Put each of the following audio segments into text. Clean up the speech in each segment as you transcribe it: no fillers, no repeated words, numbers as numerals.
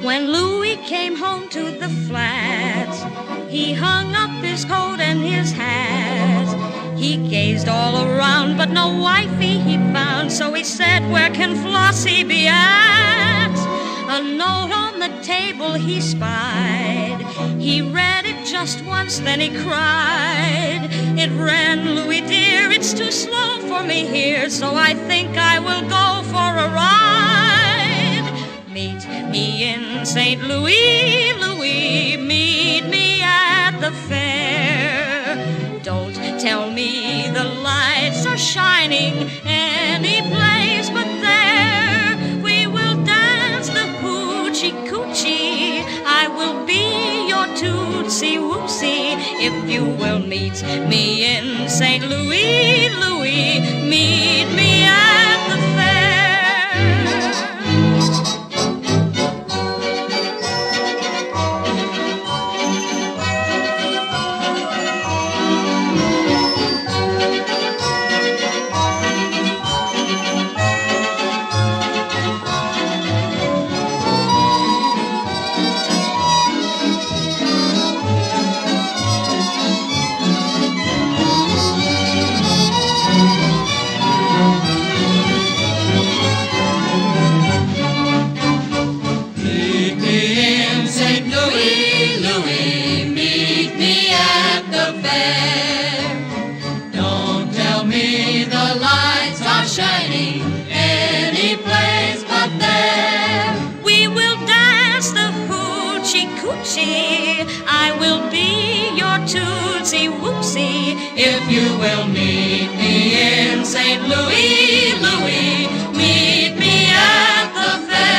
When Louis came home to the flats, he hung up his coat and his hat. He gazed all around, but no wifey he found, so he said, "Where can Flossie be at?" A note on the table he spied. He read it just once, then he cried. It ran, "Louis dear, it's too slow for me here, so I think I will go for a ride. Meet me in St. Louis, Louis, meet me at the fair. Don't tell me the lights are shining any place but there. We will dance the hoochie coochie. I will be your tootsie wootsie if you will meet me in St. Louis, Louis, meet me at the fair." Shining any place but there. We will dance the hoochie coochie. I will be your tootsie wootsie if you will meet me in St. Louis, Louis, meet me at the fair.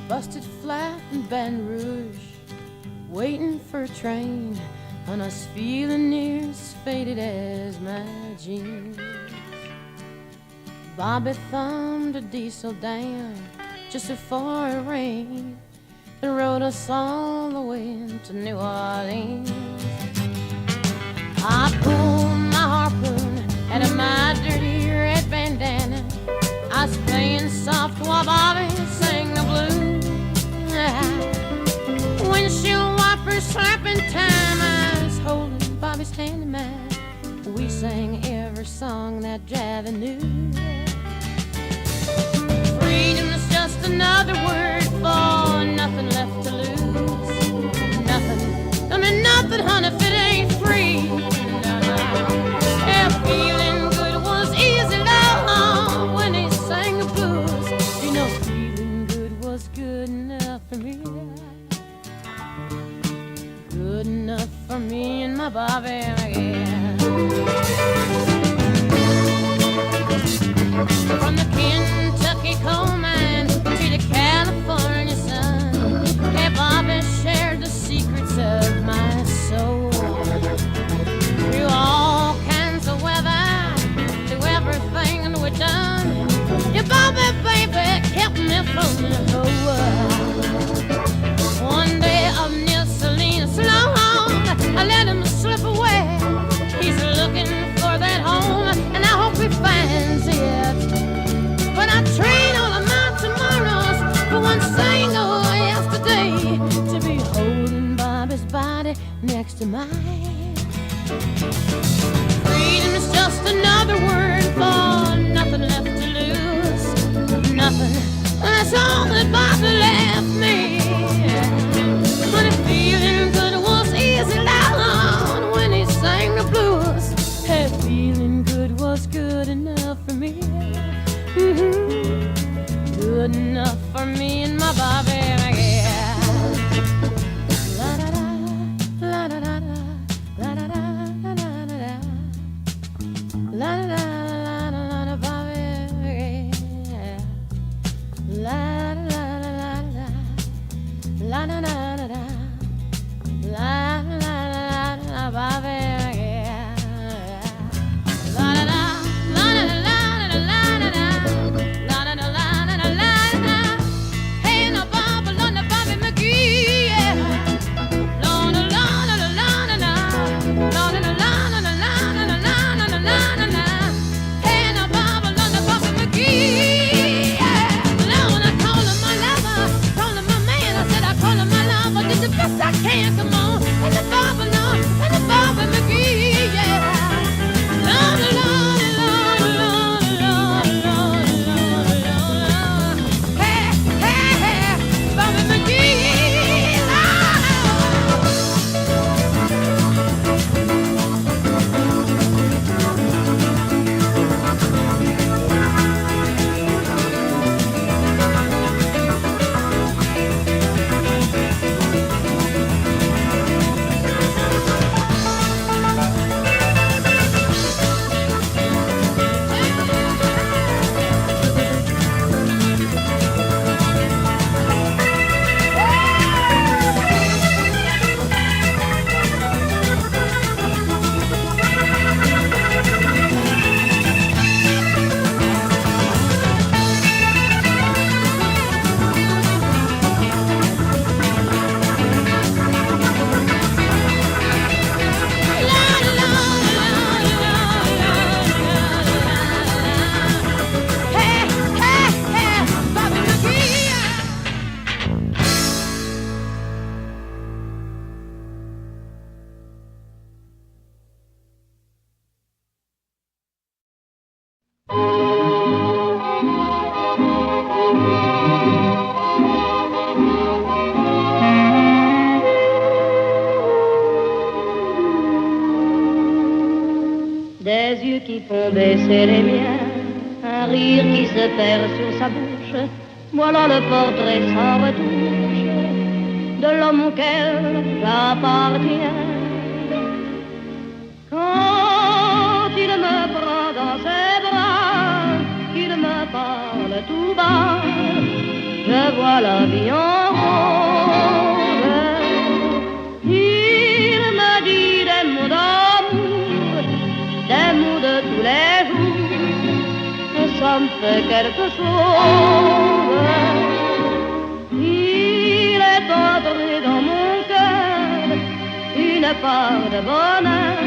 Busted flat in Baton Rouge, waiting for a train, and us feeling near as faded as my jeans. Bobby thumbed a diesel down just before it rained and rode us all the way to New Orleans. I pulled my harpoon out of my dirty red bandana. I was playing soft while Bobby sang the blues. Windshield wipers slapping time, I was holding Bobby's hand in mine. We sang every song that Javi knew. Freedom is just another word for nothing left to lose. Nothing, I mean nothing, honey, if it ain't free. Yeah, feeling good was easy, love, when he sang the blues. You know, feeling good was good enough for me. Good enough for me and my Bobby, yeah. From the Kentucky coal mine to the California sun, hey, Bobby shared the secrets of my soul. Through all kinds of weather, through everything we've done, your Bobby, baby, kept me from the whole world. One day up near Salinas, long, I let him slip away. He's looking for that home, and I hope he finds it. But I trade all of my tomorrows for one single yesterday, to be holding Bobby's body next to mine. Freedom is just another word for nothing left to lose. Nothing, that's all that Bobby left me. But if feeling good was easy loud when he sang the blues, hey, feeling good was good enough for me. Good enough for me and my Bobby, yeah. La da da, la da da da, la da da da da da, la da da la da Bobby, yeah. La da da da do the best I can. Come on, and the Bobby, no, and the Bobby McGee, yeah. Lord, Lord, Lord, Lord, Lord, Lord, Lord, Lord. Hey, hey, hey, Bobby McGee, Lord. Des yeux qui font baisser les miens, un rire qui se perd sur sa bouche, voilà le portrait sans retouche de l'homme auquel j'appartiens. Quand il me prend dans ses bras, qu'il me parle tout bas, je vois la vie en rose. Il me dit des mots d'amour, des mots de tous les jours, et ça me fait quelque chose. Il est entré dans mon cœur une part de bonheur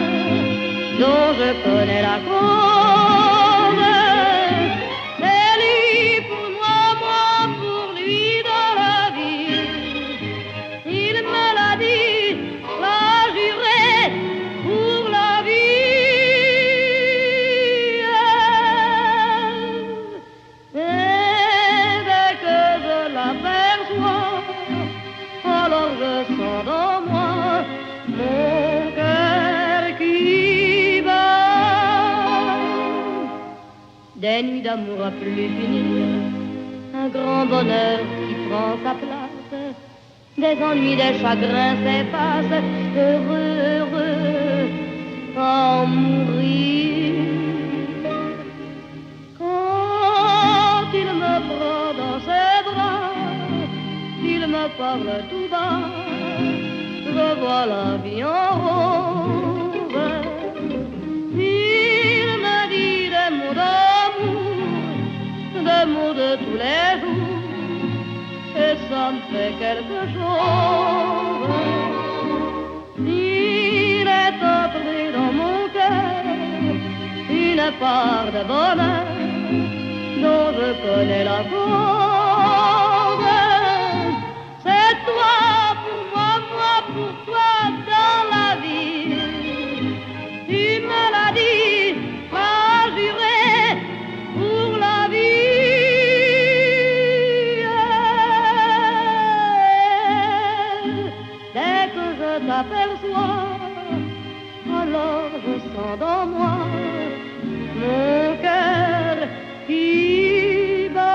dont je connais la cause. C'est lui pour moi, moi pour lui dans la vie. Il me l'a dit, l'a juré pour la vie. Et dès que je l'aperçois, alors je sens dans moi mon cœur qui bat. Des nuits d'amour à plus finir, un grand bonheur qui prend sa place, des ennuis, des chagrins s'effacent, heureux, heureux, à en mourir. Quand il me prend dans ses bras, il me parle tout bas, je vois la vie en rose. Il me dit des mots d'amour, des mots de tous les jours, et ça me fait quelque chose. Il est entré dans mon cœur une part de bonheur dont je connais la cause. C'est toi pour moi, moi pour toi dans la vie. Tu me l'as dit, m'as juré pour la vie. Dès que je t'aperçois, alors je sens dans moi mon cœur qui bat.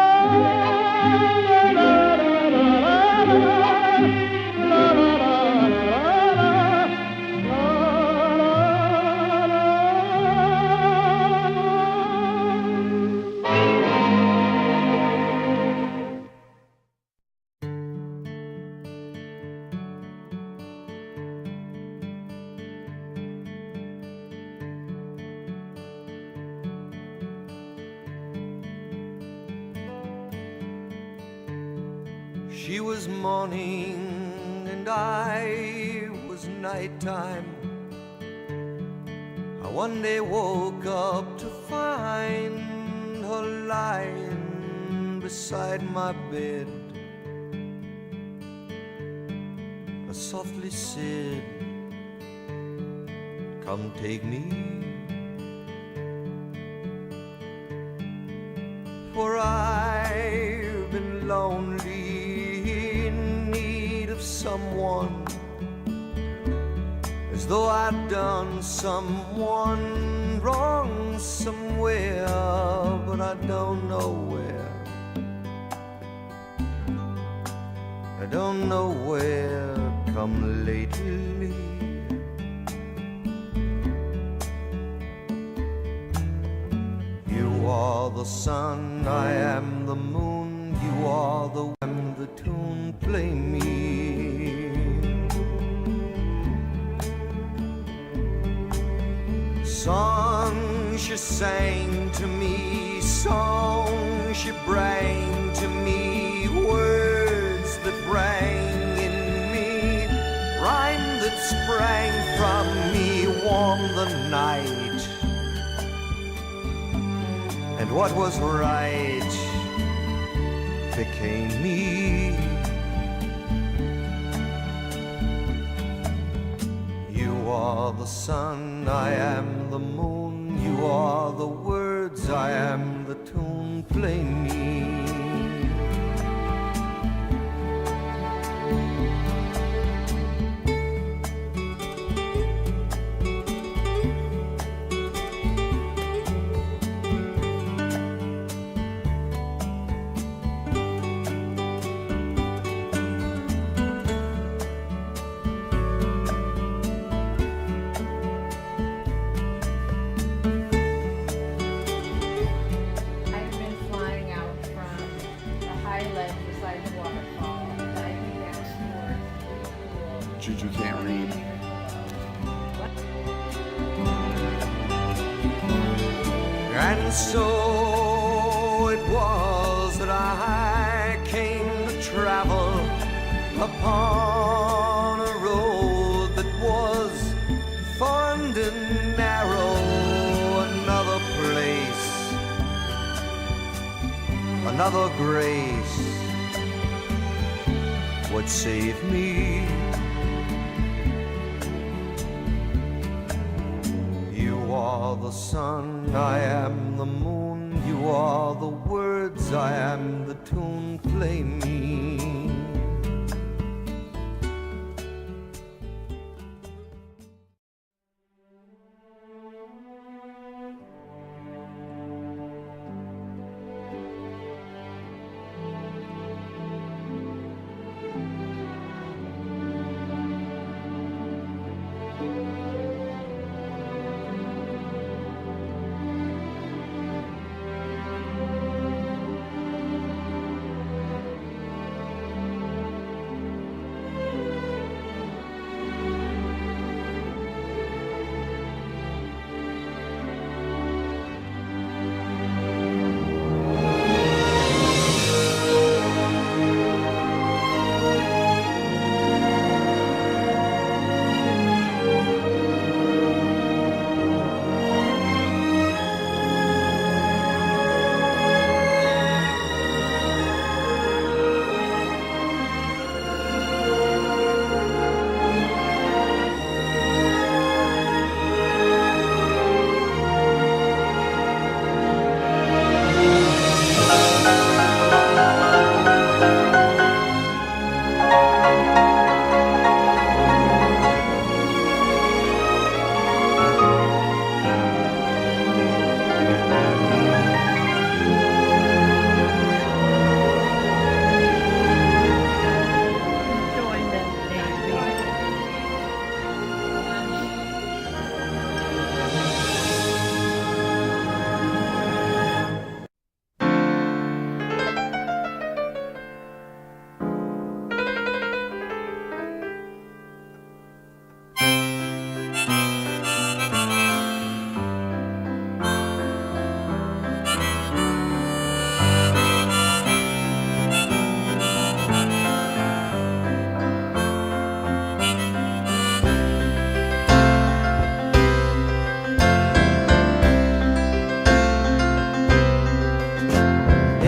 She was morning and I was nighttime. I one day woke up to find her lying beside my bed. softly said, come take me, for I've been lonely, in need of someone, as though I'd done someone wrong somewhere, but I don't know where. I don't know where. Come lately, you are the sun, I am the moon, you are the wind, the tune, play me. Songs she sang to me, songs she bring to me, words that rang in me, rhyme that sprang from me, warm the night. And what was right became me. You are the sun, I am the moon, you are the words, I am the tune, play me. Juju can't read. And so it was that I came to travel upon a road that was fond and narrow, another place, another grace would save me. You are the sun, I am the moon, you are the words, I am the tune, play me.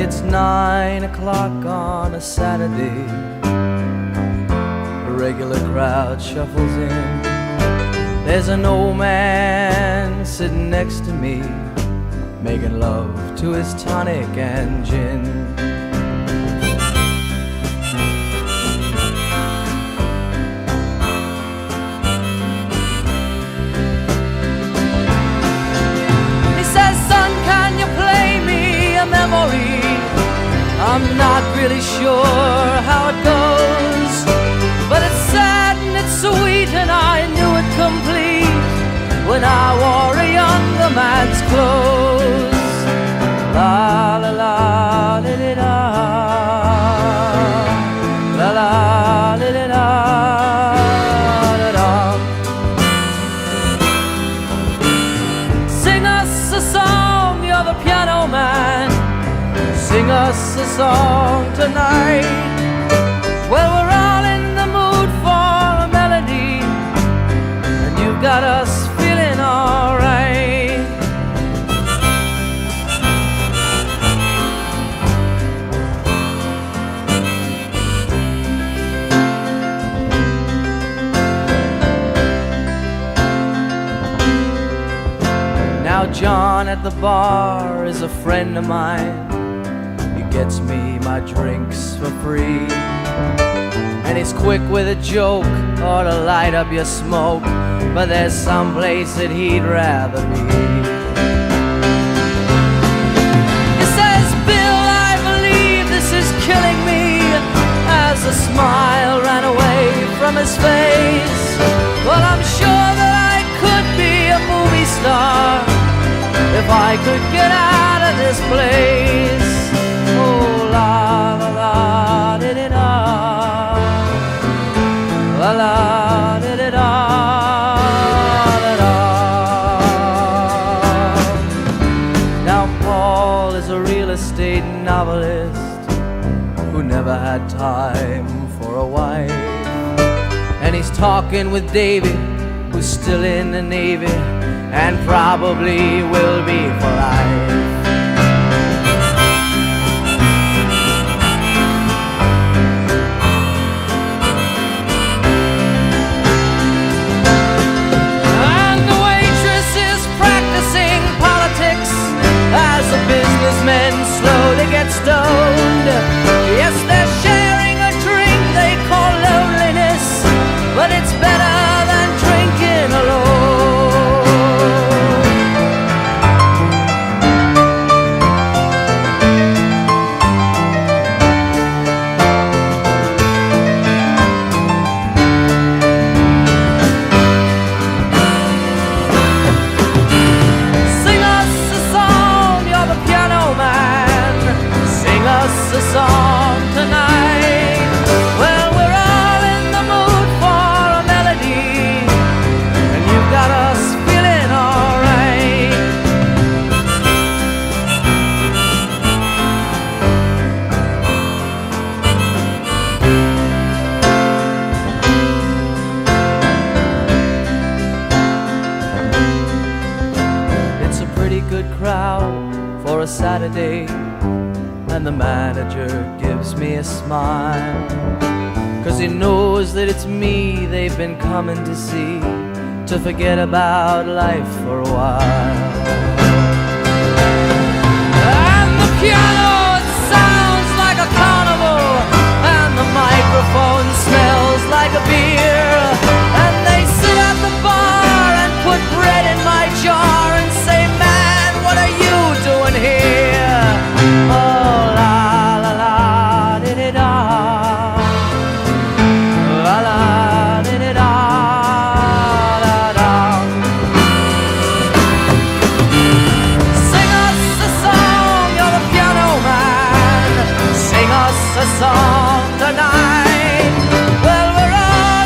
It's 9 o'clock on a Saturday. The regular crowd shuffles in. There's an old man sitting next to me, making love to his tonic and gin. He says, son, can you play me a memory? I'm not really sure how it goes, but it's sad and it's sweet, and I knew it complete when I wore a younger man's clothes. La la la li li da, la la li li da da da. Sing us a song, you're the piano man. Sing us a song tonight. Well, we're all in the mood for a melody, and you've got us feeling alright. Now John at the bar is a friend of mine. He gets me my drinks for free, and he's quick with a joke or to light up your smoke, but there's some place that he'd rather be. He says, Bill, I believe this is killing me, as a smile ran away from his face. Well, I'm sure that I could be a movie star if I could get out of this place. Oh, la la la di di da, la la di di da da da. Now Paul is a real estate novelist who never had time for a wife, and he's talking with David, who's still in the Navy and probably will be for life. As the businessmen slowly get stoned, yes, they're sharing a drink they call loneliness, but it's better than drinking alone. A song tonight. Well, we're all in the mood for a melody, and you've got us feeling alright. It's a pretty good crowd for a Saturday, and the manager gives me a smile, 'cause he knows that it's me they've been coming to see, to forget about life for a while. And the piano, it sounds like a carnival, and the microphone smells like a beer, and they sit at the bar and put bread in my jar and say, man, what are you doing here? Oh, la la la di di da, la la di di da da da. Sing us a song, you're the piano man. Sing us a song tonight. Well, we're all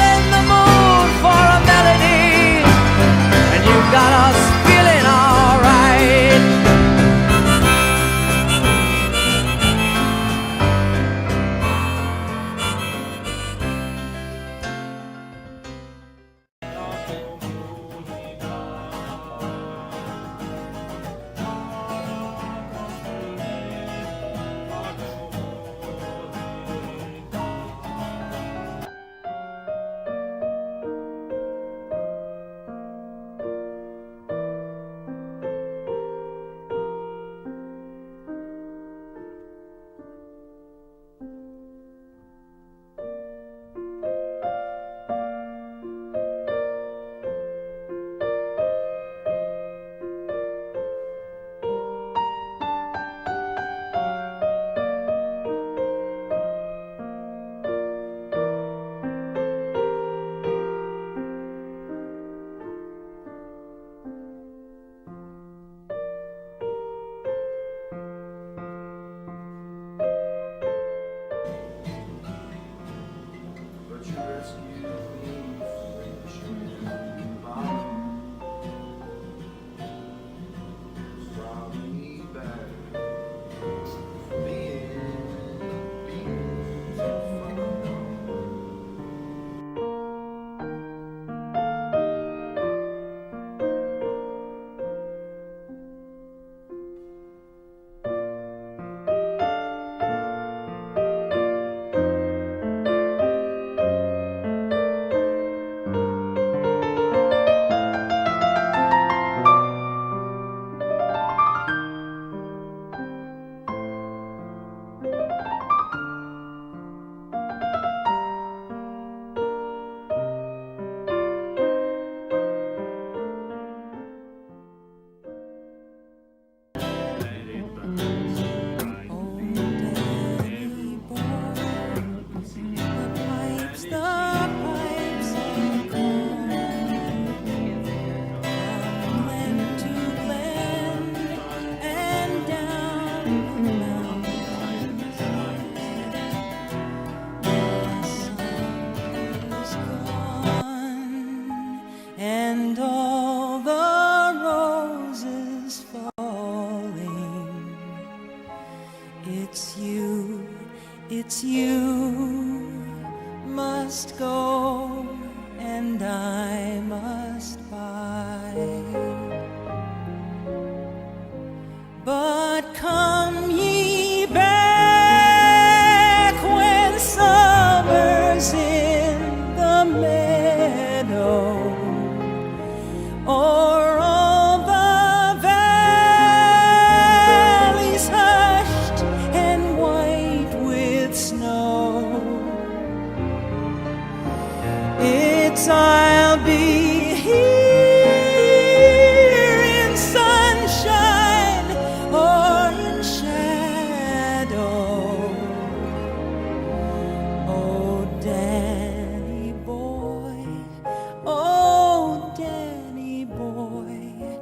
I'll be here in sunshine or in shadow. Oh, Danny boy, oh, Danny boy,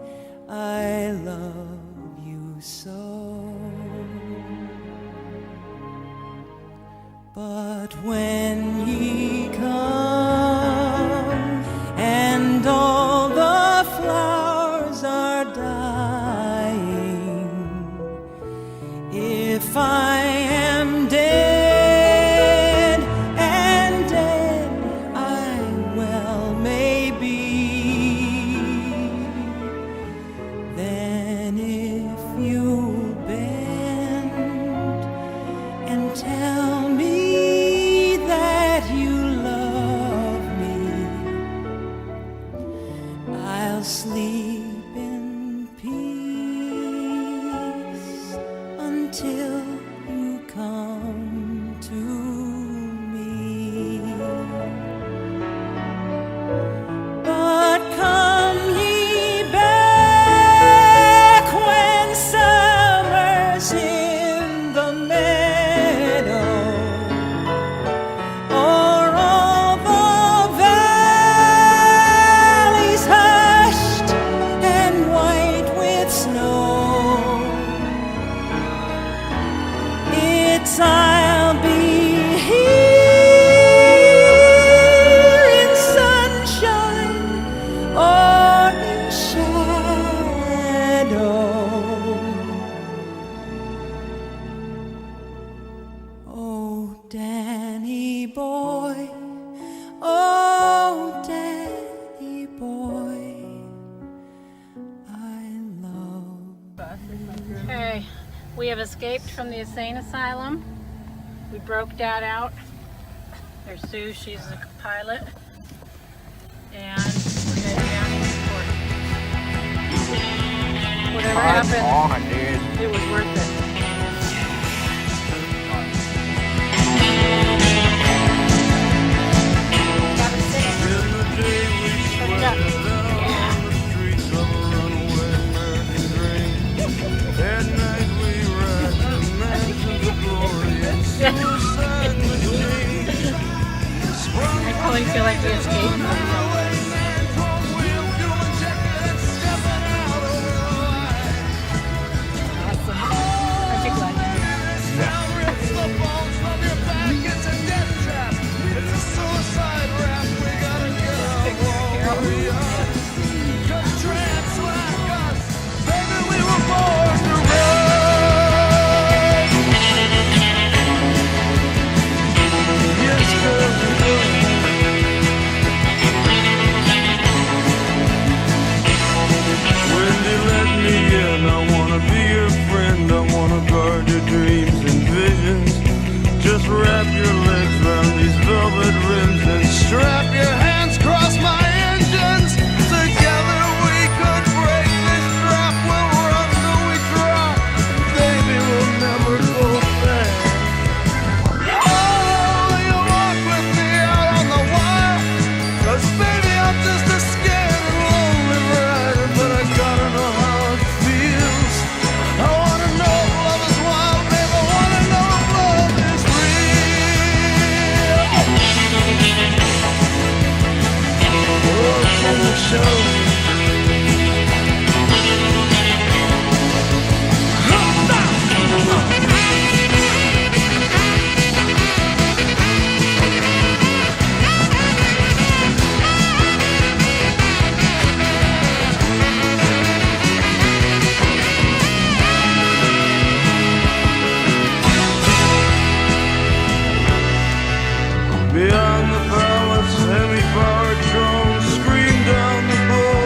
I love you so. But when ye come and all the flowers are dying, if I am dead and dead I well may be, then if you'll bend and tell me that you love me, I'll sleep in peace until you come to me. But come ye back when summer's in the meadow, or all the valleys hushed and white with snow. It's I'll be here in sunshine or in shadow. Oh, Danny boy, oh, Danny boy, I love. Okay, we have escaped from the insane asylum. We broke Dad out. There's Sue, she's the pilot. And we're heading down to Newport. Whatever happened, it was worth it. Have a seat. Put it up. I totally feel like we escaped. Awesome. Aren't you glad? Just wrap your legs round these velvet rims and strap your hands across my engines. Together we could break this trap. We'll run till we drop. Baby, we'll never go back. Oh, you walk with me out on the wire. 'Cause baby, I'm just a scared and lonely rider. But I gotta know how it feels. I wanna know if love is wild, babe. I wanna know if love is real. Oh, from the show. Beyond the palace, heavy powered drones scream down the bowl.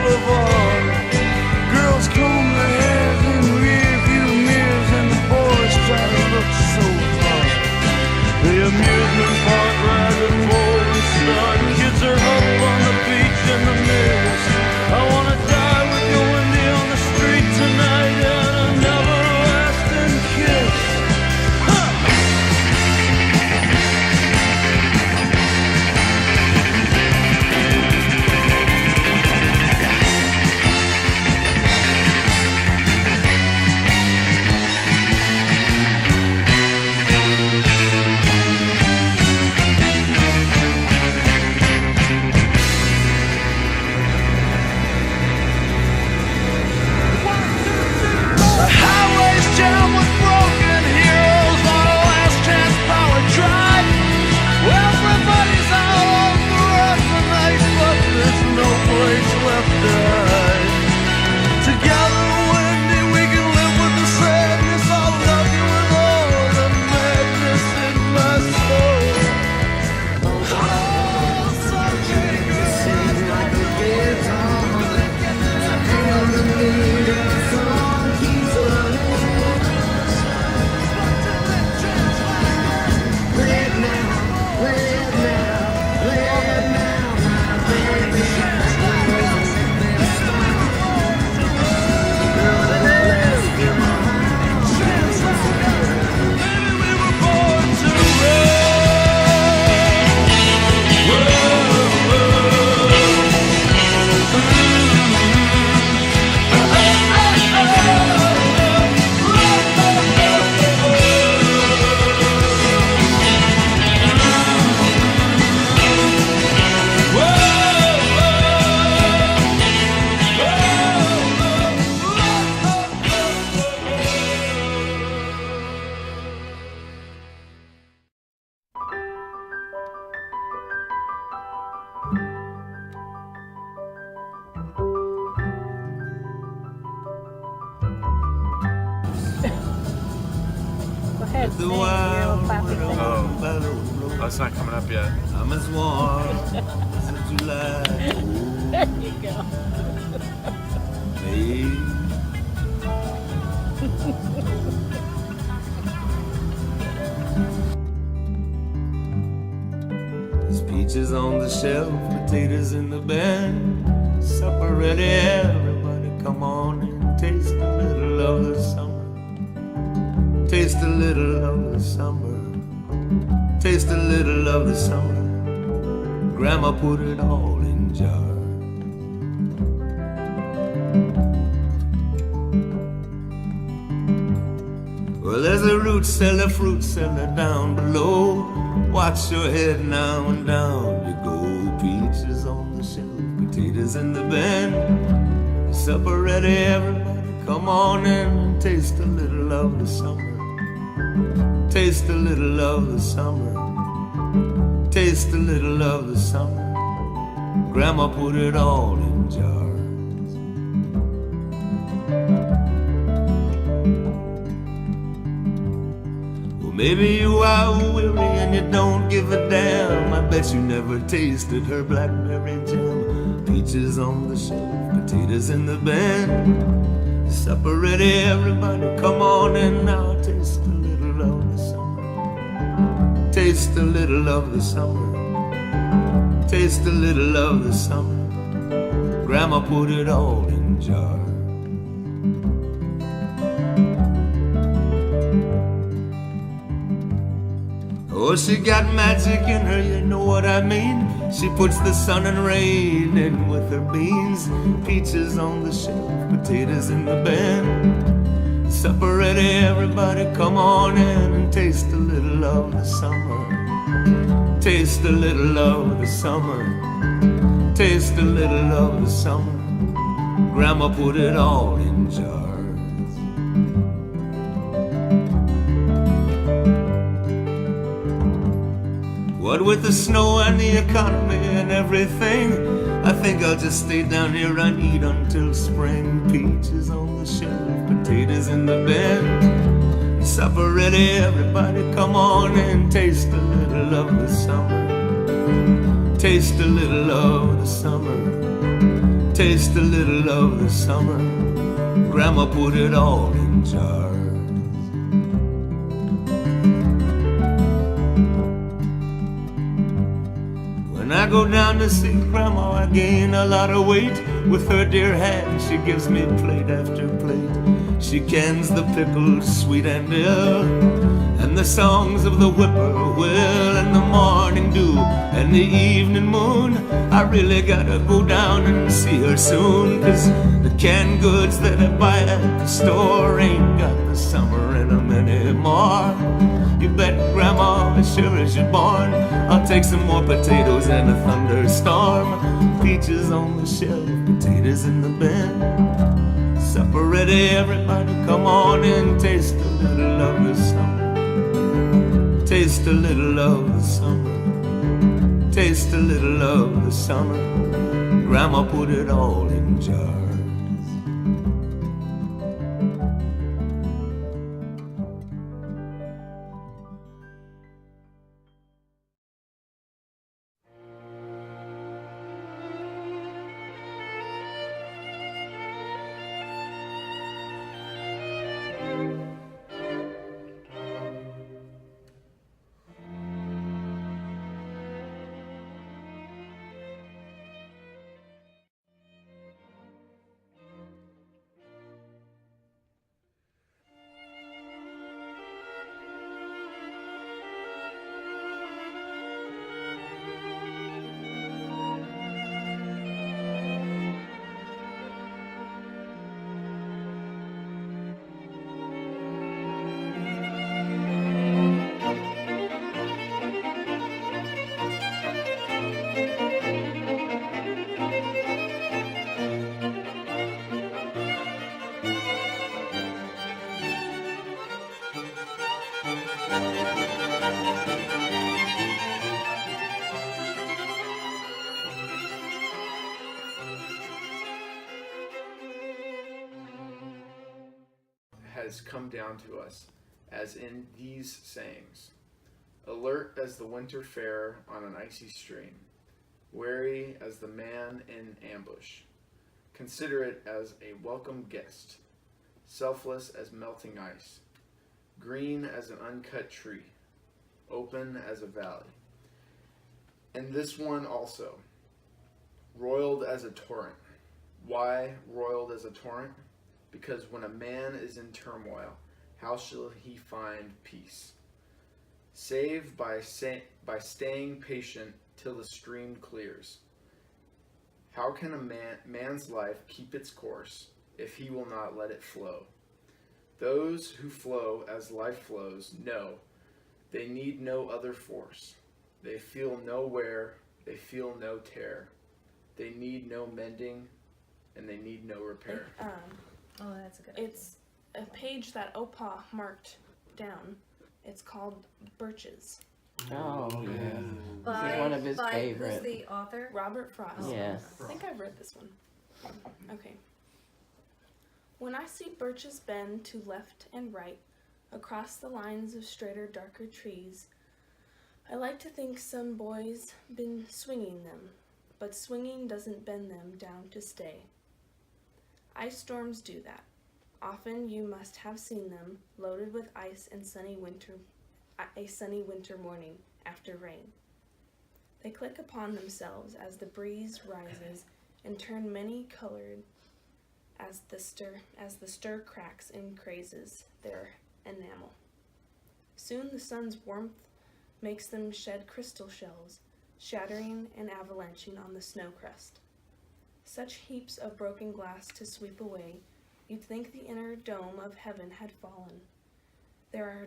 ahead and sing. You're a little clapping thing. Oh, it's not coming up yet. I'm as warm as July. There you go. Babe. There's peaches on the shelf, potatoes in the bin. Supper ready, everybody come on and taste a little of the summer. Taste a little of the summer. Taste a little of the summer. Grandma put it all in jars. Well, there's a root cellar, fruit cellar down below. Watch your head now and down you go. Peaches on the shelf, potatoes in the bin. Supper ready, everybody come on in and taste a little of the summer. Taste a little of the summer. Taste a little of the summer. Grandma put it all in jars. Maybe you are weary and you don't give a damn. I bet you never tasted her blackberry jam. Peaches on the shelf, potatoes in the bin. Supper ready, everybody come on in now. Taste a little of the summer. Taste a little of the summer. Taste a little of the summer. Grandma put it all in jars. Oh, she got magic in her, you know what I mean. She puts the sun and rain in with her beans. Peaches on the shelf, potatoes in the bin. Supper ready, everybody come on in and taste a little of the summer. Taste a little of the summer. Taste a little of the summer. Grandma put it all in jars. What with the snow and the economy and everything, I think I'll just stay down here and eat until spring. Peaches on the shelf, potatoes in the bin. Supper ready, everybody come on and taste a little of the summer. Taste a little of the summer. Taste a little of the summer. Grandma put it all in jars. When I go down to see Grandma, I gain a lot of weight. With her dear hand, she gives me plate after plate. She cans the pickles, sweet and ill, and the songs of the whippoorwill, and the morning dew, and the evening moon. I really gotta go down and see her soon, 'cause the canned goods that I buy at the store ain't got the summer in them anymore. You bet Grandma, as sure as you're born, I'll take some more potatoes and a thunderstorm. Peaches on the shelf, potatoes in the bin. Supper ready, everybody come on in. Taste a little of the summer. Taste a little of the summer. Taste a little of the summer. Grandma put it all in jars. Has come down to us as in these sayings. Alert as the winter fair on an icy stream, wary as the man in ambush, considerate as a welcome guest, selfless as melting ice, green as an uncut tree, open as a valley. And this one also, roiled as a torrent. Why roiled as a torrent? Because when a man is in turmoil, how shall he find peace? Save by staying patient till the stream clears. How can a man's life keep its course if he will not let it flow? Those who flow as life flows know they need no other force. They feel no wear, they feel no tear. They need no mending, and they need no repair. Oh, that's a good. It's a page that Opa marked down. It's called Birches. Oh, yeah. By, This is one of his by, favorite. Who's the author? Robert Frost. Yeah. I think I've read this one. Okay. When I see birches bend to left and right across the lines of straighter, darker trees, I like to think some boy's been swinging them, but swinging doesn't bend them down to stay. Ice storms do that. Often you must have seen them, loaded with ice and a sunny winter morning after rain. They click upon themselves as the breeze rises and turn many-colored as the stir cracks and crazes their enamel. Soon the sun's warmth makes them shed crystal shells, shattering and avalanching on the snow crust. Such heaps of broken glass to sweep away, you'd think the inner dome of heaven had fallen. There are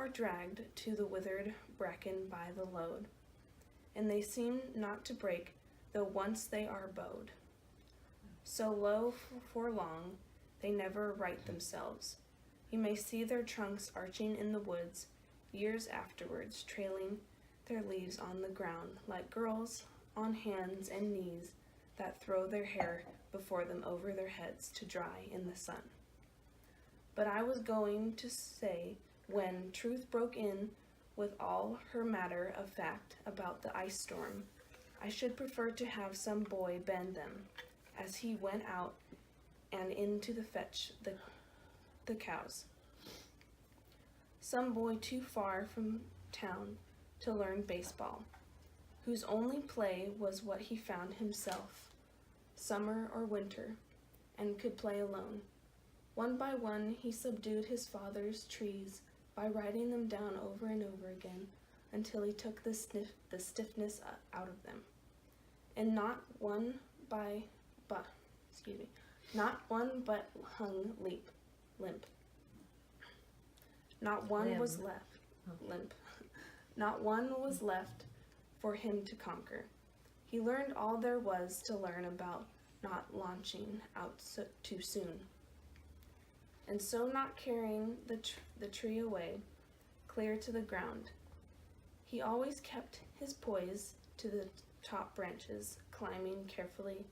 dragged to the withered bracken by the load, and they seem not to break, though once they are bowed. So low for long, they never right themselves. You may see their trunks arching in the woods, years afterwards, trailing their leaves on the ground, like girls on hands and knees that throw their hair before them over their heads to dry in the sun. But I was going to say, when truth broke in with all her matter of fact about the ice storm, I should prefer to have some boy bend them, as he went out and in to fetch the cows. Some boy too far from town to learn baseball, whose only play was what he found himself, summer or winter, and could play alone. One by one he subdued his father's trees by writing them down over and over again until he took the stiffness out of them. And not one but hung limp. Not one was left limp. Not one was left for him to conquer. He learned all there was to learn about not launching out too soon. And so not carrying the tree away, clear to the ground. He always kept his poise to the top branches, climbing carefully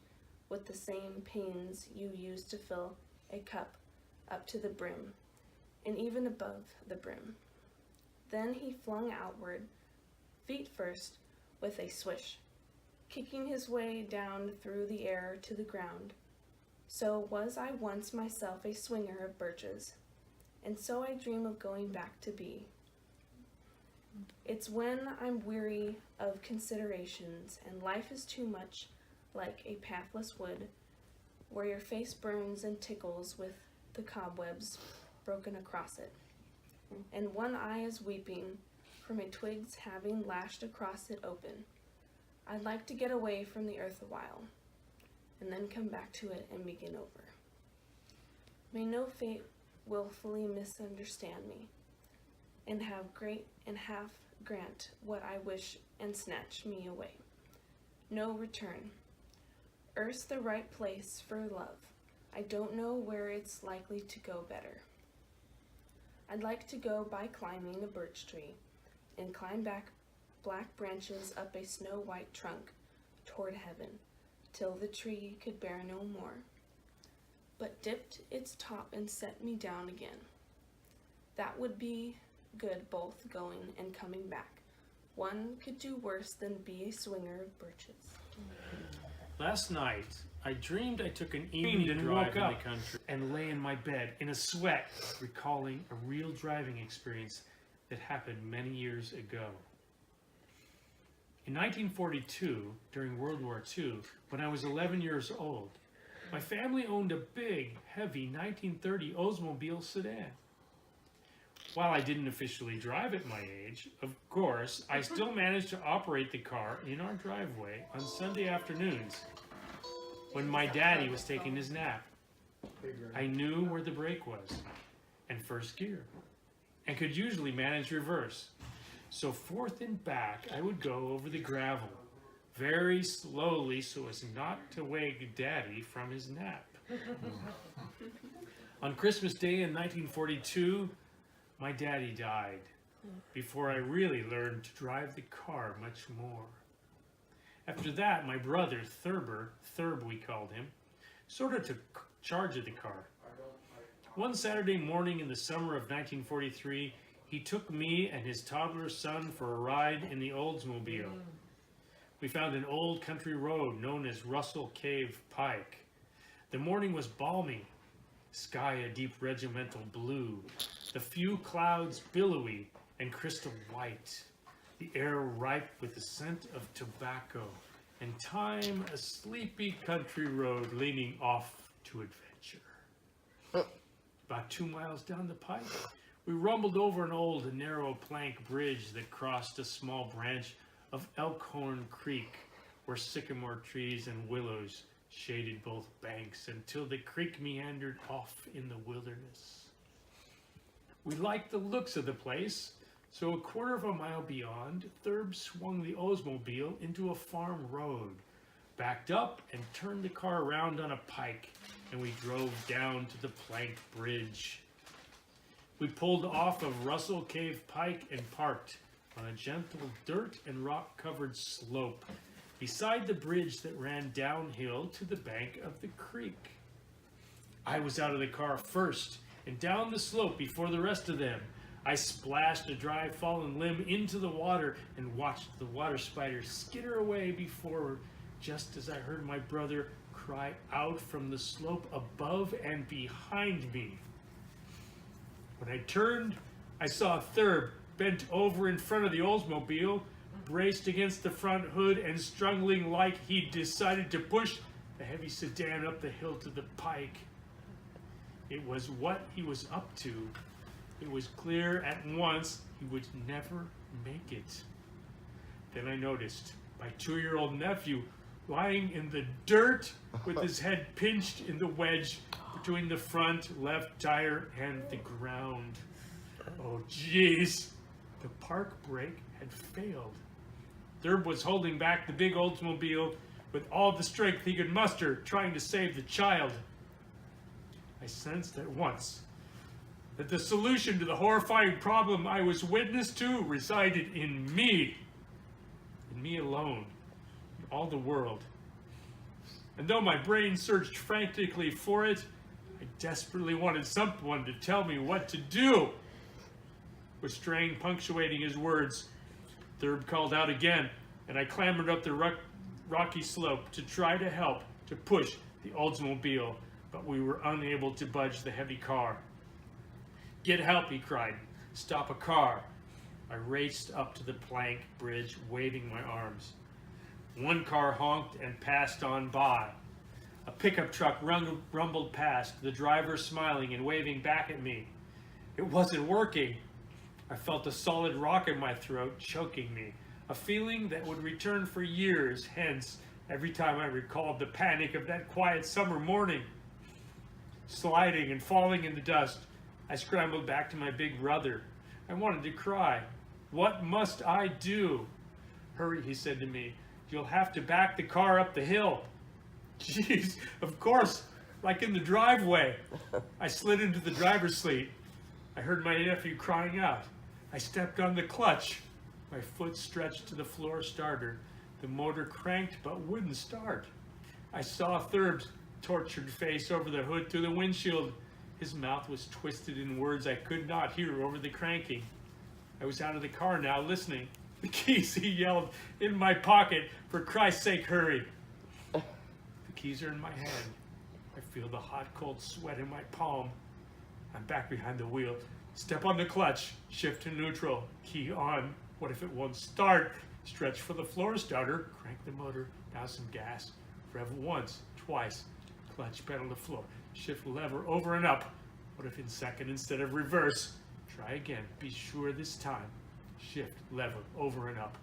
with the same pains you use to fill a cup up to the brim, and even above the brim. Then he flung outward, feet first, with a swish, kicking his way down through the air to the ground. So was I once myself a swinger of birches, and so I dream of going back to be. It's when I'm weary of considerations and life is too much like a pathless wood, where your face burns and tickles with the cobwebs broken across it, and one eye is weeping from a twig's having lashed across it open. I'd like to get away from the earth a while, and then come back to it and begin over. May no fate willfully misunderstand me, and half grant what I wish and snatch me away. No return. Earth's the right place for love. I don't know where it's likely to go better. I'd like to go by climbing a birch tree, and climb back black branches up a snow-white trunk toward heaven, till the tree could bear no more, but dipped its top and set me down again. That would be good both going and coming back. One could do worse than be a swinger of Birch's. Last night, I dreamed I took an evening drive in the country and lay in my bed in a sweat, recalling a real driving experience that happened many years ago. In 1942, during World War II, when I was 11 years old, my family owned a big, heavy 1930 Oldsmobile sedan. While I didn't officially drive at my age, of course, I still managed to operate the car in our driveway on Sunday afternoons when my daddy was taking his nap. I knew where the brake was and first gear, and could usually manage reverse. So forth and back I would go over the gravel, very slowly so as not to wake Daddy from his nap. On Christmas Day in 1942, my daddy died before I really learned to drive the car much more. After that, my brother, Thurb we called him, sort of took charge of the car. One Saturday morning in the summer of 1943, he took me and his toddler son for a ride in the Oldsmobile. We found an old country road known as Russell Cave Pike. The morning was balmy, sky a deep regimental blue, the few clouds billowy and crystal white, the air ripe with the scent of tobacco, and time a sleepy country road leading off to adventure. About 2 miles down the pike, we rumbled over an old and narrow plank bridge that crossed a small branch of Elkhorn Creek, where sycamore trees and willows shaded both banks until the creek meandered off in the wilderness. We liked the looks of the place, so a quarter of a mile beyond, Thurb swung the Oldsmobile into a farm road, backed up and turned the car around on a pike, and we drove down to the plank bridge. We pulled off of Russell Cave Pike and parked on a gentle dirt and rock-covered slope beside the bridge that ran downhill to the bank of the creek. I was out of the car first and down the slope before the rest of them. I splashed a dry fallen limb into the water and watched the water spider skitter away before, just as I heard my brother cry out from the slope above and behind me. When I turned, I saw Thurb bent over in front of the Oldsmobile, braced against the front hood and struggling like he'd decided to push the heavy sedan up the hill to the pike. It was what he was up to. It was clear at once he would never make it. Then I noticed my 2-year-old nephew lying in the dirt with his head pinched in the wedge between the front left tire and the ground. Oh, jeez. The park brake had failed. Thurb was holding back the big Oldsmobile with all the strength he could muster, trying to save the child. I sensed at once that the solution to the horrifying problem I was witness to resided in me alone, in all the world. And though my brain searched frantically for it, I desperately wanted someone to tell me what to do. With strain punctuating his words, Thurb called out again, and I clambered up the rocky slope to try to help to push the Oldsmobile, but we were unable to budge the heavy car. "Get help," he cried. "Stop a car." I raced up to the plank bridge, waving my arms. One car honked and passed on by. A pickup truck rumbled past, the driver smiling and waving back at me. It wasn't working. I felt a solid rock in my throat, choking me, a feeling that would return for years hence every time I recalled the panic of that quiet summer morning. Sliding and falling in the dust, I scrambled back to my big brother. I wanted to cry. What must I do? "Hurry," he said to me. "You'll have to back the car up the hill." Jeez, of course, like in the driveway. I slid into the driver's seat. I heard my nephew crying out. I stepped on the clutch. My foot stretched to the floor starter. The motor cranked but wouldn't start. I saw Thurb's tortured face over the hood through the windshield. His mouth was twisted in words I could not hear over the cranking. I was out of the car now, listening. The keys, he yelled, in my pocket. For Christ's sake, hurry. The keys are in my hand. I feel the hot, cold sweat in my palm. I'm back behind the wheel. Step on the clutch. Shift to neutral. Key on. What if it won't start? Stretch for the floor starter. Crank the motor. Now some gas. Rev once, twice. Clutch pedal to floor. Shift lever over and up. What if in second instead of reverse? Try again. Be sure this time. Shift lever over and up.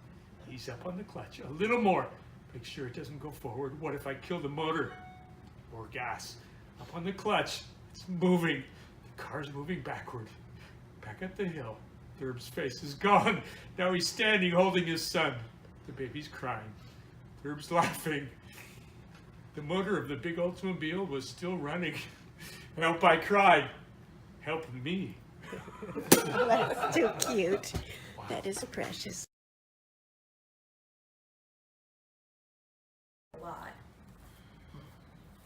Ease up on the clutch. A little more. Make sure it doesn't go forward. What if I kill the motor? Or gas. Up on the clutch. It's moving. The car's moving backward. Back up the hill. Thurb's face is gone. Now he's standing holding his son. The baby's crying. Thurb's laughing. The motor of the big Oldsmobile was still running. Help, I cried. Help me. That's too cute. Wow. That is precious. A lot.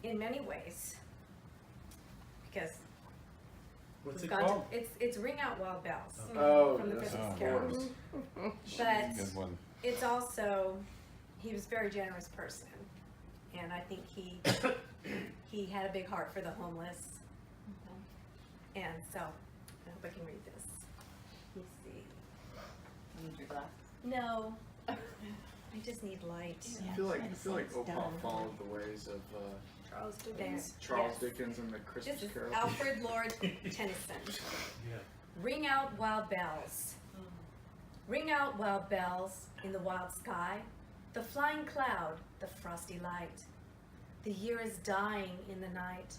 In many ways. Because What's we've it gone called? it's Ring Out Wild Bells Oh, from the yes, Christmas of Carol. course. But Good one. it's also, he was a very generous person. And I think he had a big heart for the homeless. And so, I hope I can read this. Let me see. Need your glasses? No, I just need light. I feel like Opal followed the ways of Charles Dickens. Charles Yes. Dickens and the Christmas This is Carol. Alfred Lord Tennyson. Yeah. Ring out wild bells. Ring out wild bells in the wild sky. The flying cloud, the frosty light. The year is dying in the night.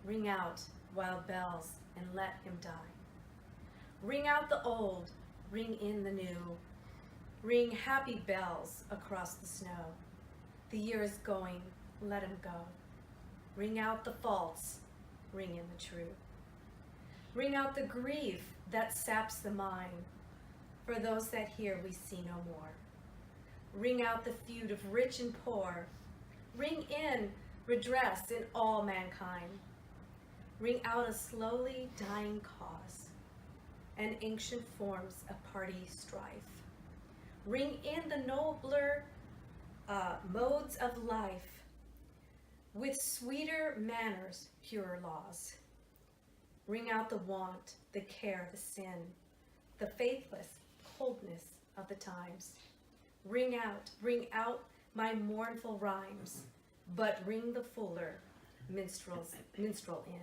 Ring out wild bells and let him die. Ring out the old, ring in the new. Ring happy bells across the snow. The year is going, let him go. Ring out the false, ring in the true. Ring out the grief that saps the mind. For those that hear we see no more. Ring out the feud of rich and poor. Ring in redress in all mankind. Ring out a slowly dying cause and ancient forms of party strife. Ring in the nobler modes of life with sweeter manners, purer laws. Ring out the want, the care, the sin, the faithless coldness of the times. Ring out my mournful rhymes, but ring the fuller minstrel in.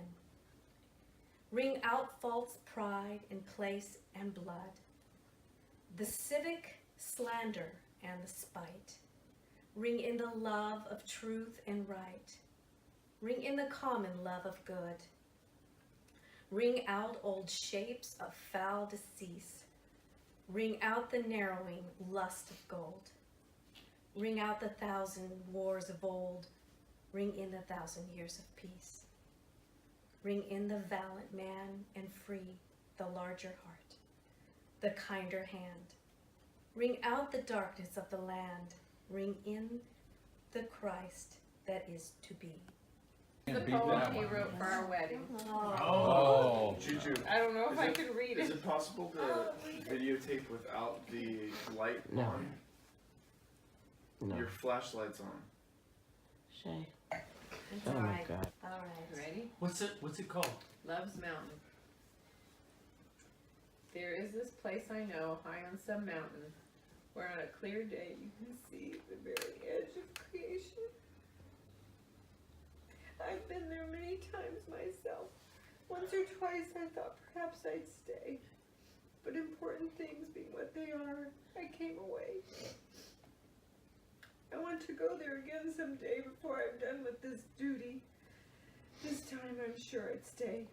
Ring out false pride in place and blood, the civic slander and the spite. Ring in the love of truth and right. Ring in the common love of good. Ring out old shapes of foul decease. Ring out the narrowing lust of gold. Ring out the 1,000 wars of old. Ring in the 1,000 years of peace. Ring in the valiant man and free, the larger heart, the kinder hand. Ring out the darkness of the land. Ring in the Christ that is to be. The poem he wrote for our wedding. Oh, Juju. I don't know if Is I it- can read Is it. it possible to videotape without the light No. on? No. Your flashlight's on. Shay. It's Oh all my right. God. All right. Ready? What's it called? Love's Mountain. There is this place I know, high on some mountain, where on a clear day you can see the very edge of creation. I've been there many times myself. Once or twice I thought perhaps I'd stay. But important things being what they are, I came away. I want to go there again someday before I'm done with this duty. This time I'm sure I'd stay.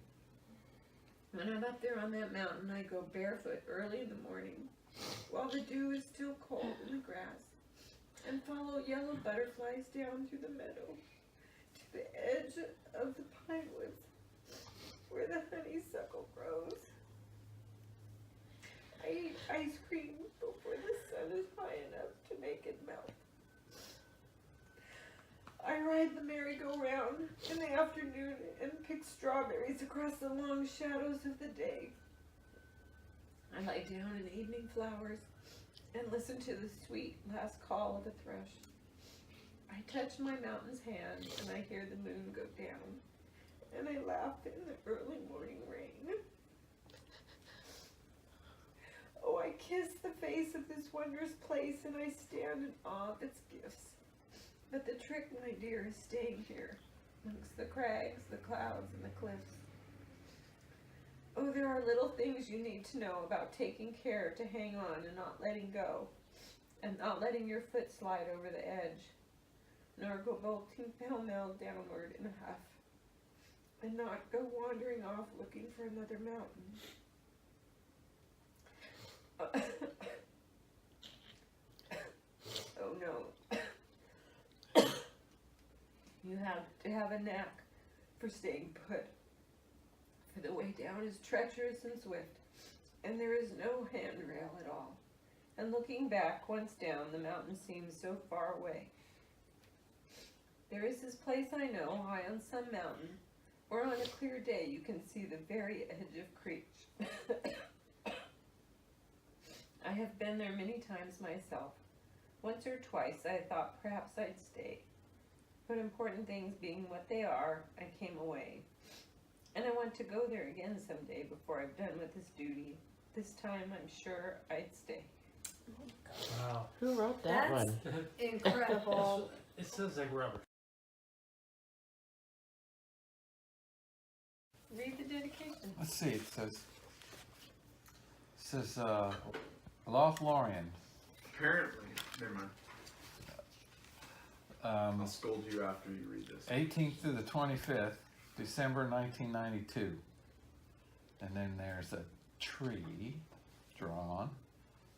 When I'm up there on that mountain, I go barefoot early in the morning, while the dew is still cold in the grass, and follow yellow butterflies down through the meadow to the edge of the pine woods, where the honeysuckle grows. I eat ice cream before the sun is high enough to make it melt. I ride the merry-go-round in the afternoon and pick strawberries across the long shadows of the day. I lie down in evening flowers and listen to the sweet last call of the thrush. I touch my mountain's hand and I hear the moon go down, and I laugh in the early morning rain. Oh, I kiss the face of this wondrous place, and I stand in awe of its gifts. But the trick, my dear, is staying here, amongst the crags, the clouds, and the cliffs. Oh, there are little things you need to know about taking care to hang on and not letting go, and not letting your foot slide over the edge, nor go bolting pell-mell downward in a huff, and not go wandering off looking for another mountain. Oh no. You have to have a knack for staying put, for the way down is treacherous and swift, and there is no handrail at all. And looking back, once down, the mountain seems so far away. There is this place I know, high on some mountain, where on a clear day you can see the very edge of Creech. I have been there many times myself. Once or twice I thought perhaps I'd stay, but important things being what they are, I came away. And I want to go there again someday before I've done with this duty. This time I'm sure I'd stay. Wow. Who wrote that That's one? incredible. It sounds like rubber. Read the dedication. Let's see, it says Lothlorien. Apparently, never mind. I'll scold you after you read this. 18th through the 25th, December 1992. And then there's a tree drawn.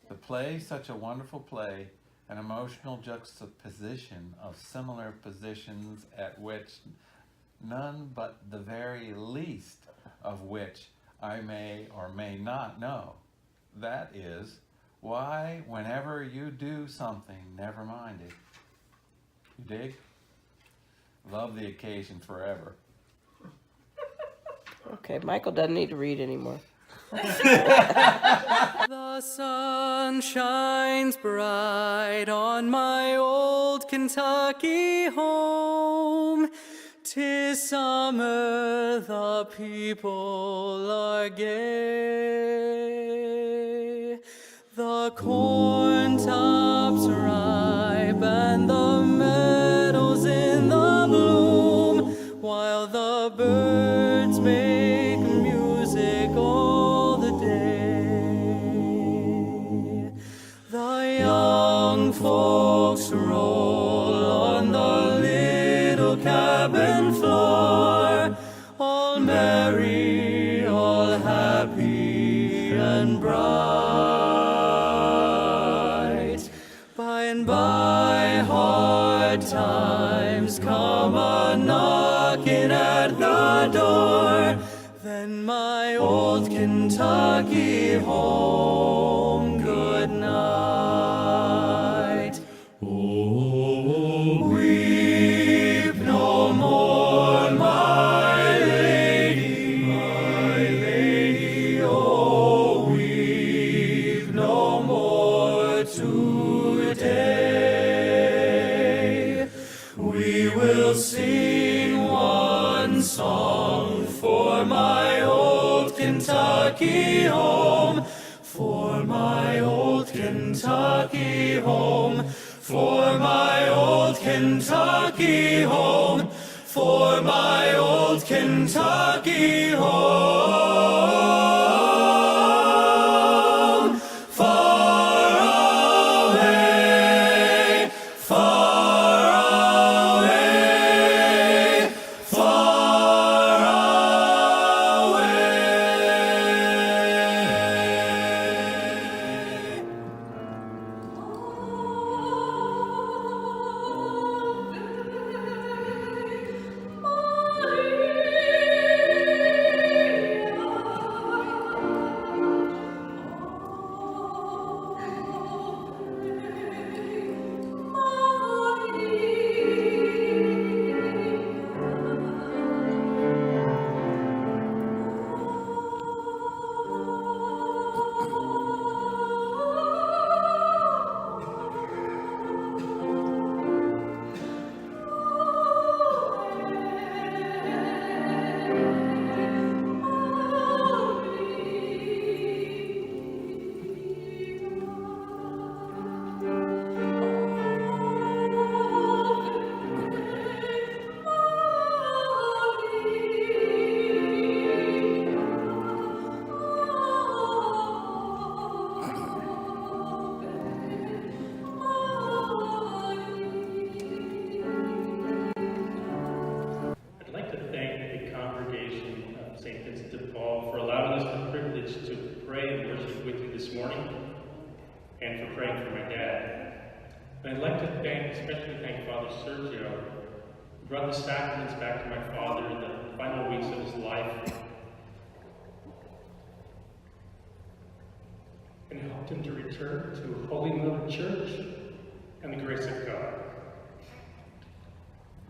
The play, such a wonderful play, an emotional juxtaposition of similar positions at which none but the very least of which I may or may not know. That is, why, whenever you do something, never mind it. You dig? Love the occasion forever. Okay, Michael doesn't need to read anymore. The sun shines bright on my old Kentucky home. 'Tis summer, the people are gay. The corn tops ripe and the meadows in the bloom, while the birds make music all the day. The young folks roll on the little cabin floor, all merry, all happy and bright. By and by hard times come a-knocking at the door, then my old Kentucky home, good night. Oh, weep no more, my lady, oh, weep no more today. We will sing one song for my old Kentucky home, for my old Kentucky home, for my old Kentucky home, for my old Kentucky home. Far away, far away, far away. fellowship with you this morning and for praying for my dad. And I'd like to especially thank Father Sergio, who brought the sacraments back to my father in the final weeks of his life and helped him to return to Holy Mother Church and the grace of God.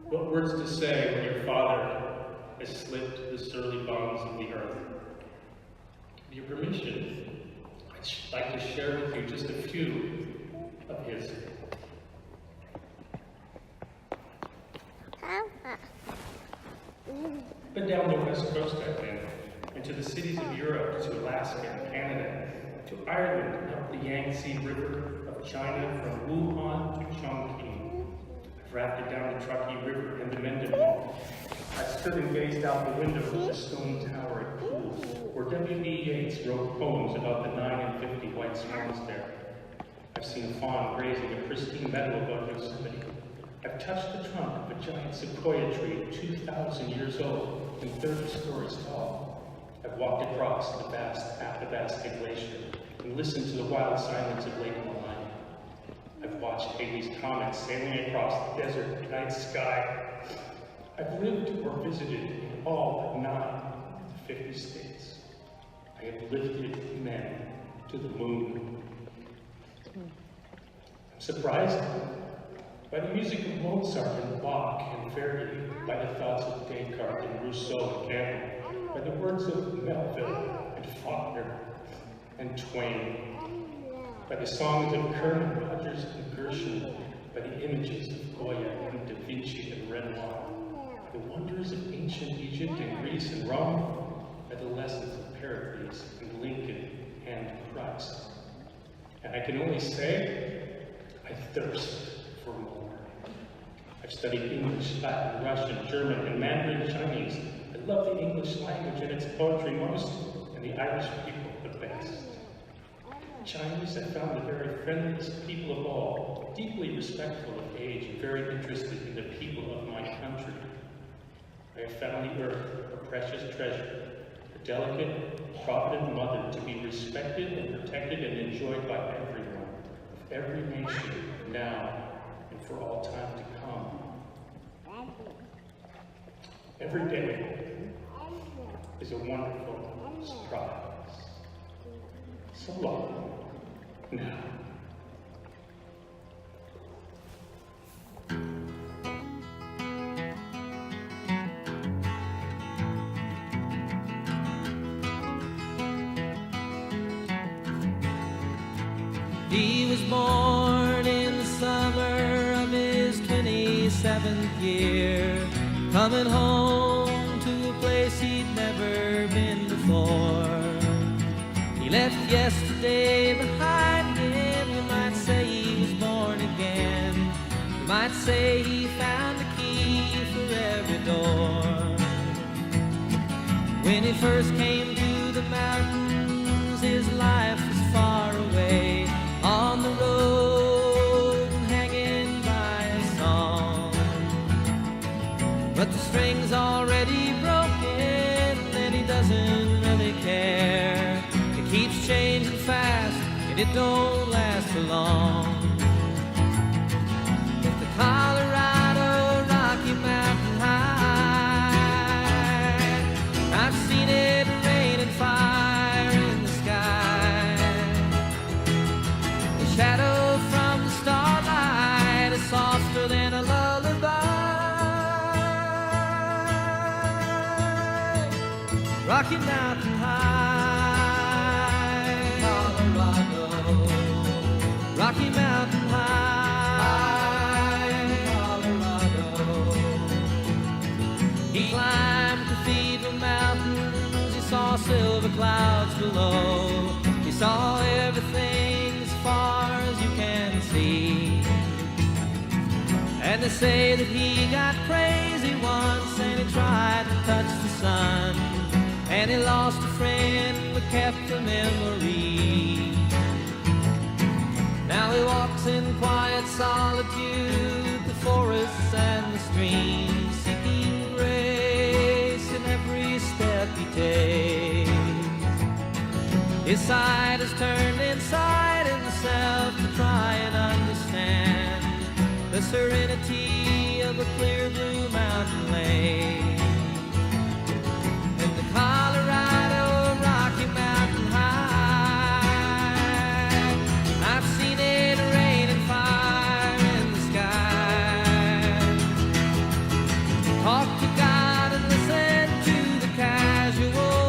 What words to say when your father has slipped the surly bonds of the earth? With your permission, I'd like to share with you just a few of his. Been down the west coast, I've been, and to the cities of Europe, to Alaska and Canada, to Ireland and up the Yangtze River of China from Wuhan to Chongqing. I've rafted down the Truckee River and the Mendenhall. I stood and gazed out the window of the stone tower at Poole, where W.E. Yeats wrote poems about the 9 and 50 white swans there. I've seen a fawn grazing a pristine meadow above Yosemite. I've touched the trunk of a giant sequoia tree 2,000 years old and 30 stories tall. I've walked across the vast Athabasca Glacier and listened to the wild silence of Lake Milano. I've watched Halley's Comet sailing across the desert night sky. I've lived or visited in all but 9 of the 50 states. I have lifted men to the moon. I'm surprised by the music of Mozart and Bach and Verdi, by the thoughts of Descartes and Rousseau and Campbell, by the words of Melville and Faulkner and Twain, by the songs of Kerman, Rogers, and Gershwin, by the images of Goya and Da Vinci and Renoir, by the wonders of ancient Egypt and Greece and Rome, by the lessons of Pericles and Lincoln and Christ. And I can only say, I thirst for more. I've studied English, Latin, Russian, German, and Mandarin Chinese. I love the English language and its poetry most, and the Irish people the best. Chinese I found the very friendliest people of all, deeply respectful of age and very interested in the people of my country. I have found the earth a precious treasure, a delicate, provident mother to be respected and protected and enjoyed by everyone, of every nation, now and for all time to come. Every day is a wonderful surprise. So long now. He was born in the summer of his 27th year, coming home to a place he'd never been before. He left yesterday behind him. You might say he was born again. You might say he found a key for every door. When he first came to the mountains, his life was far away, on the road, hanging by a song. But the string's already broken, and he doesn't really care. It keeps changing fast, and it don't last for long. If the Colorado Rocky Mountain High, I've seen it rain and fire in the sky. The shadow from the starlight is softer than a lullaby. Rocky Mountain High, Colorado. Rocky Mountain High, Colorado. He climbed Cathedral Mountains, he saw silver clouds below. He saw everything as far as you can see. And they say that he got crazy once, and he tried to touch the sun, and he lost a friend but kept a memory. Now he walks in quiet solitude, the forests and the streams, seeking grace in every step he takes. His side is turned inside himself to try and understand the serenity of a clear blue mountain lake in the Colorado Rocky Mountain High. I've seen it rain and fire in the sky. Talk to God and listen to the casual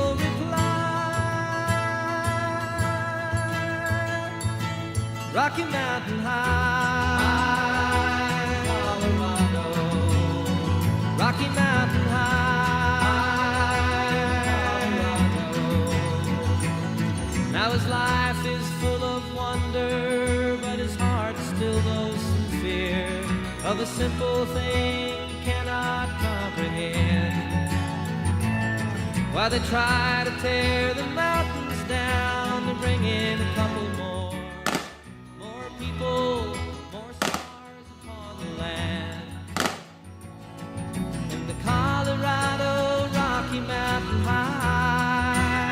Rocky Mountain High, Colorado. Rocky Mountain High, Colorado. Now his life is full of wonder, but his heart still knows some fear of a simple thing he cannot comprehend. While they try to tear the mountains down to bring in a couple more people, more stars upon the land. In the Colorado Rocky Mountain High,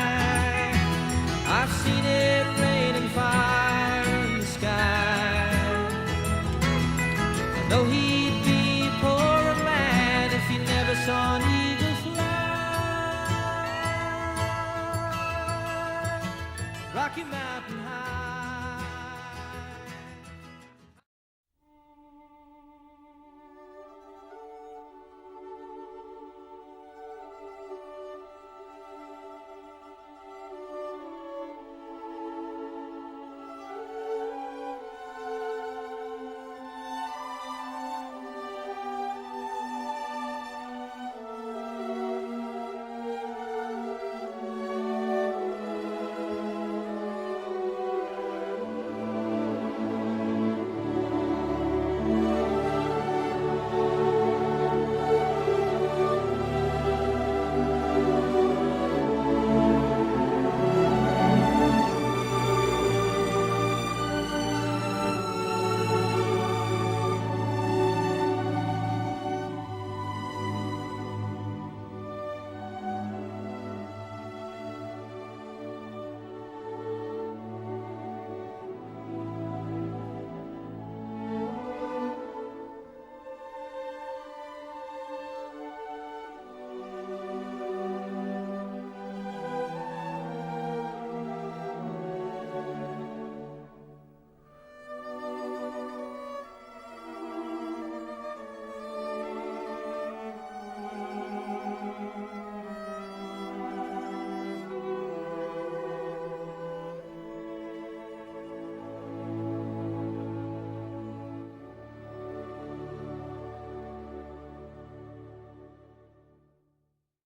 I've seen it rain and fire in the sky. I know he'd be a poorer man if he never saw an eagle fly. Rocky Mountain High.